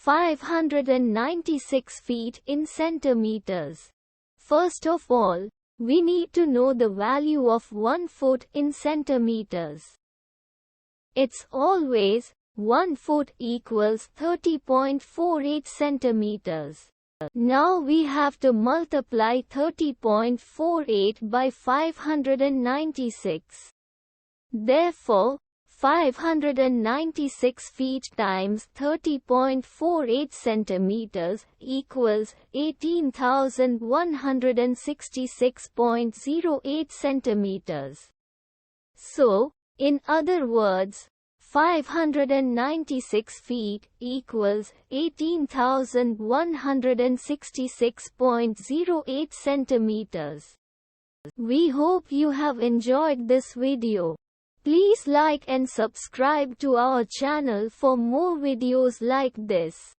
596 feet in centimeters. First of all, we need to know the value of 1 foot in centimeters. It's always 1 foot equals 30.48 centimeters. Now we have to multiply 30.48 by 596. Therefore, 596 feet times 30.48 centimeters equals 18,166.08 centimeters. So, in other words, 596 feet equals 18,166.08 centimeters. We hope you have enjoyed this video. Please like and subscribe to our channel for more videos like this.